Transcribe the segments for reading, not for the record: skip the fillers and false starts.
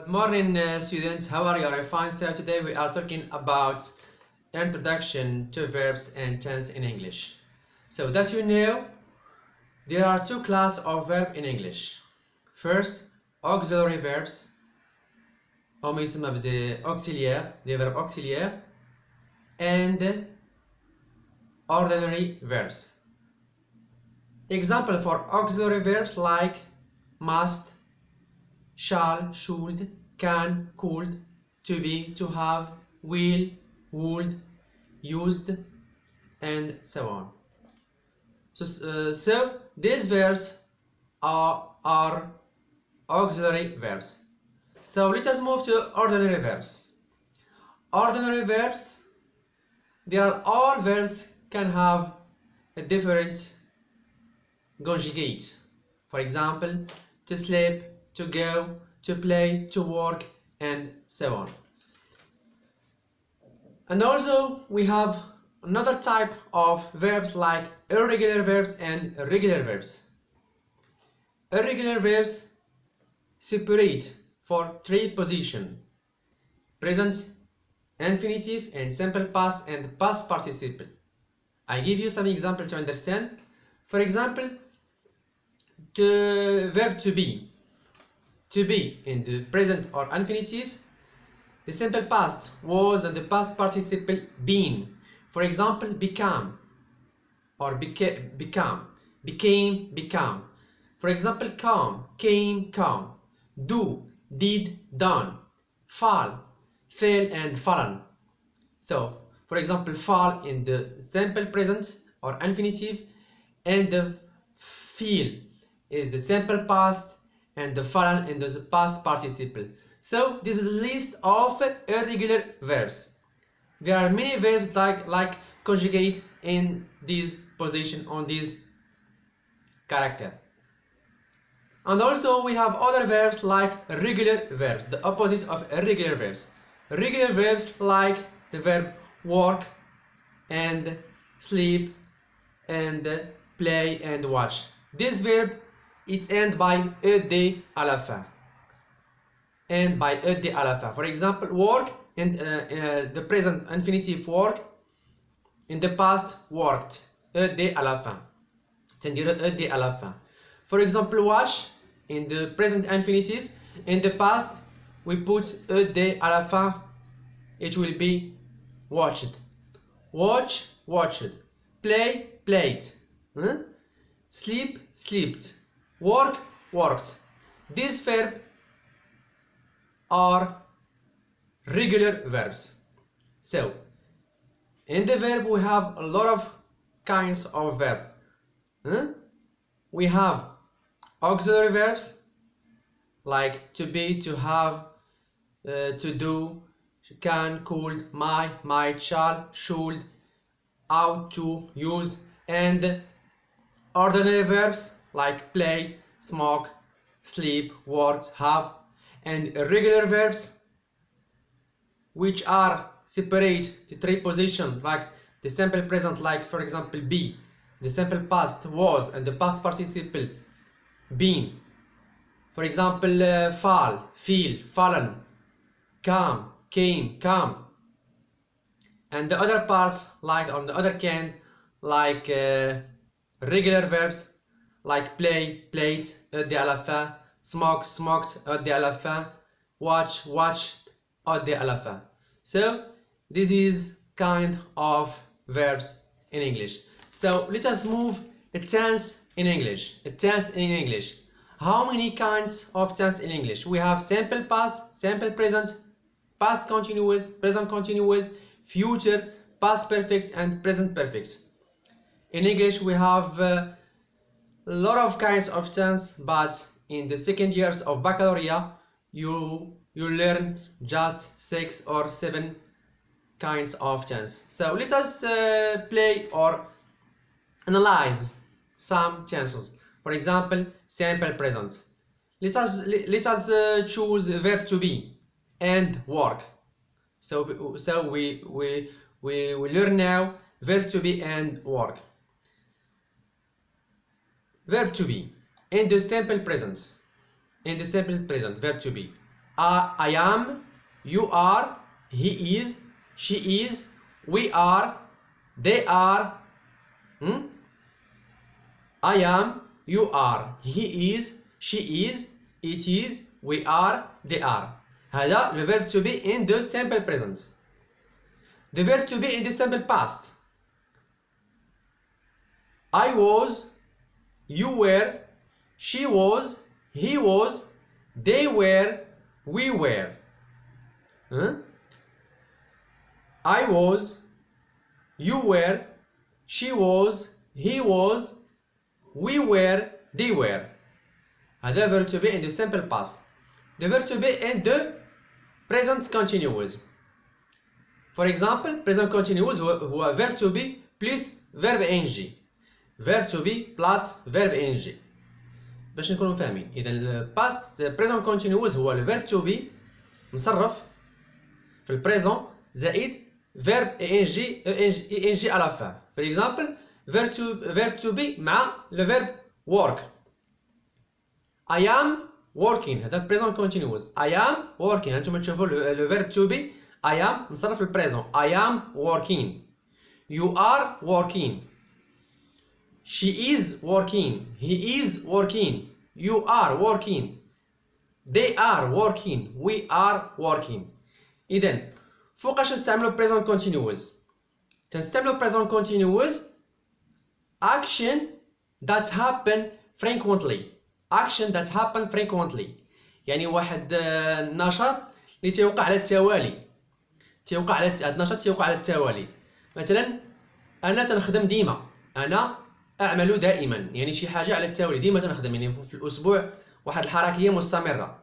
Good morning, students. How are you? Are you fine? So today we are talking about introduction to verbs and tense in English. So that you know, there are two classes of verb in English. First, auxiliary verbs. هم يسمى بدي auxiliaire, des verbes auxiliaires, and ordinary verbs. Example for auxiliary verbs like must, shall, should, can, could, to be, to have, will, would, used, and so on. So these verbs are auxiliary verbs. So let us move to ordinary verbs. Ordinary verbs, they are all verbs can have a different conjugate. For example, to sleep, to go, to play, to work, and so on. And also we have another type of verbs like irregular verbs and regular verbs. Irregular verbs separate for three positions: present, infinitive, and simple past and past participle. I give you some examples to understand. For example, the verb to be in the present or infinitive, the simple past was and the past participle been. For example, become or become, became, become. For example, come, came, come. Do, did, done. Fall, fell, and fallen. So, for example, fall in the simple present or infinitive, and the feel is the simple past, and the fallen in the past participle. So this is a list of irregular verbs. There are many verbs like conjugate in this position on this character. And also we have other verbs like regular verbs, the opposite of irregular verbs. Regular verbs like the verb work and sleep and play and watch. This verb is end by ed à la fin. End by ed à la fin. For example, work and the present infinitive work, in the past worked, ed à la fin. C'est-à-dire ed à la fin. For example, watch in the present infinitive, in the past we put ed à la fin, it will be watched. Watch, watched. Play, played. Sleep, slept. Work, worked. These verbs are regular verbs. So, in the verb we have a lot of kinds of verb. We have auxiliary verbs like to be, to have, to do, can, could, might, shall, should, ought to, use, and ordinary verbs like play, smoke, sleep, work, have, and irregular verbs which are separate to three positions like the simple present, like for example be, the simple past was, and the past participle been. For example, fall, feel, fallen, come, came, come. And the other parts, like on the other hand, like regular verbs like play, played, de à la fin, smoke, smoked, de à la fin, watch, watched, de à la fin. So this is kind of verbs in English. So let us move a tense in English. A tense in English. How many kinds of tense in English? We have simple past, simple present, past continuous, present continuous, future, past perfect, and present perfect. In English we have a lot of kinds of tense, but in the second years of baccalaureate you learn just 6 or 7 kinds of tense. So let us play or analyze some tenses. For example, simple present. Let us choose verb to be and work. So we learn now verb to be and work. Verb to be in the simple present. In the simple present, verb to be. I am, you are, he is, she is, we are, they are. I am, you are, he is, she is, it is, we are, they are. هذا le verb to be in the simple present. The verb to be in the simple past. I was, you were, she was, he was, they were, we were. I was, you were, she was, he was, we were, they were. هذا verb to be in the simple past. The verb to be in the present continuous. For example, present continuous هو verb to be plus verb ing. Verb to be plus verb ing. باش نكونوا فاهمين. إذا past present continuous هو le verb to be مصرف في البريزون زائد verb ing à la fin. For example, verb to be مع le verb work. I am working. هذا present continuous. I am working. هانتوما تشوفوا le verb to be I am مصرف في البريزون. I am working. You are working. She is working. He is working. You are working. They are working. We are working. إذن فوقاش نستعملو present continuous؟ تنستعملو present continuous action that happen frequently. Action that happen frequently. يعني واحد النشاط اللي تيوقع على التوالي. هذا النشاط تيوقع على التوالي. مثلا أنا تنخدم ديما. أنا أعمل دائما. يعني شي حاجة على التوالي ديما تنخدم. يعني في الأسبوع واحد الحركية مستمرة.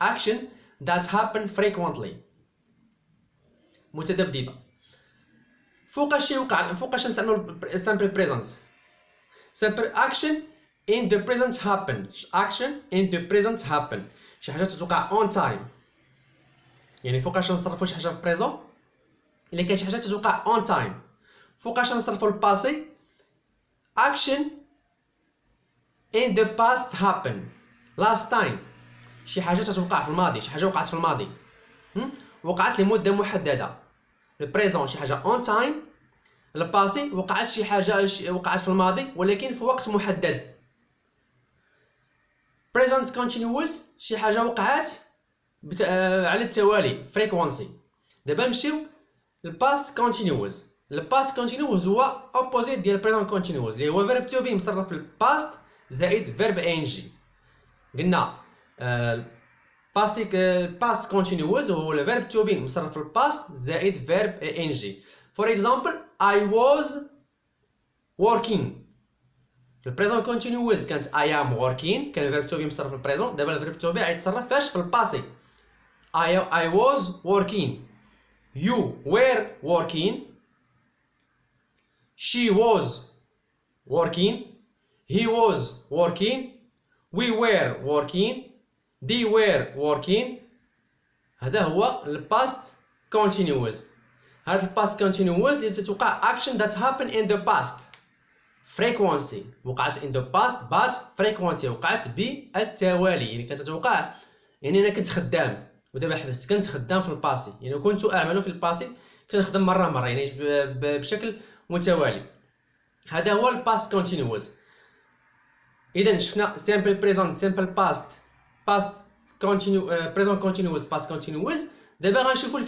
Action that happen frequently. متذبذبة. فوقاش نستعملو simple present. Simple action in the present happen. Action in the present happen. شي حاجة تتوقع on time. يعني فوقاش نصرفو شي حاجة في بريزون إلا كاين شي حاجة تتوقع on time. فوقاش نصرفو الباسي action in the past happen. last time. شي حاجة تتوقع في الماضي. شي حاجة وقعت في الماضي. وقعت لمدة محددة. البريزون شي حاجة on time. الباسي وقعت شي حاجة وقعت في الماضي ولكن في وقت محدد. present continuous شي حاجة وقعت على التوالي frequency. دابا نمشيو للباست كونتينيوس. الباست كونتينيوس هو opposite ديال present continuous اللي هو verb to be مصرف في الباست زائد verb ing. قلنا past continuous هو le verb to be مصرف في الباست زائد verb ing. For example, I was working. في present continuous كانت I am working. كان verb to be مصرف في البريزون. دابا verb to be غيتصرف فاش في الباسي. I was working. You were working. She was working. He was working. We were working. They were working. هذا هو الباست continuous. هذا الباست continuous اللي تتوقع action that happen in the past. frequency وقعت in the past but frequency وقعت بالتوالي. يعني كانت تتوقع يعني انا كنت خدام ودابا حبست. كنت خدام في الباسي. يعني كنت اعمل في الباسي كنخدم مره يعني بشكل متوالي. هذا هو الباست كونتينيوس. اذا شفنا simple present simple past present continuous past continuous. دابا غنشوفوا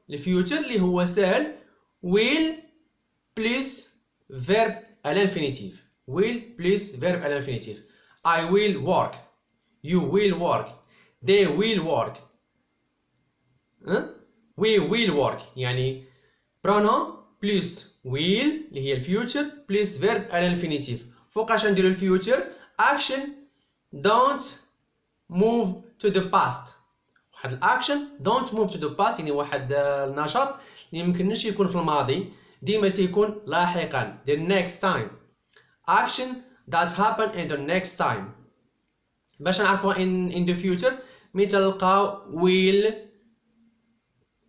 الفيوتشر اللي هو سهل will plus verb à l'infinitif. will plus verb à l'infinitif. I will work. You will work. They will work. We will work. يعني pronom plus will اللي هي الفيوتشر plus verb à l'infinitif. فوقاش نديرو الفيوتشر action don't move to the past. واحد الاكشن don't move to the past يعني واحد النشاط اللي ميمكنش يكون في الماضي ديما تيكون لاحقا. the next time. action that happen in the next time. باش نعرفوها in the future ملي تلقاو will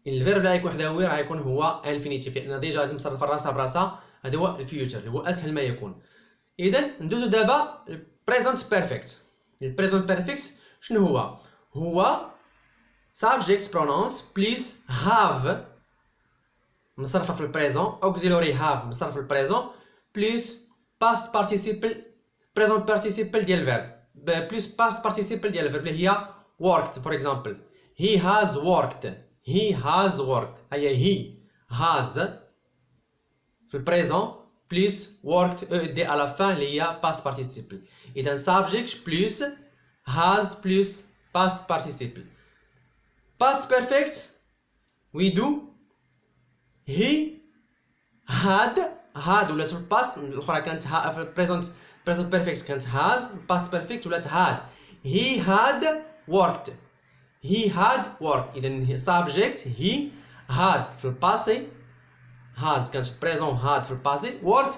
الفيرب اللي غيكون حداه راه يكون هو infinitive لان ديجا غادي مصرف راسها براسها. هذا هو الفيوتشر اللي هو اسهل ما يكون. اذا ندوزو دابا present perfect. البريزنت بيرفكت شنو هو subject pronouns plus have مصرفة في البريزون auxiliary have مصرفة في البريزون plus past participle present participle ديال الفيرب plus past participle ديال الفيرب اللي هي worked for example he has worked هي he has في البريزون plus worked دي à la fin اللي هي past participle إذا subject plus has plus past participle past perfect we do he had ولات في الباست الاخرى كانت في البريزنت بيرفكت كانت has past perfect ولات had he had worked اذا subject he had في الباسي has كانت في البريزون had في الباسي worked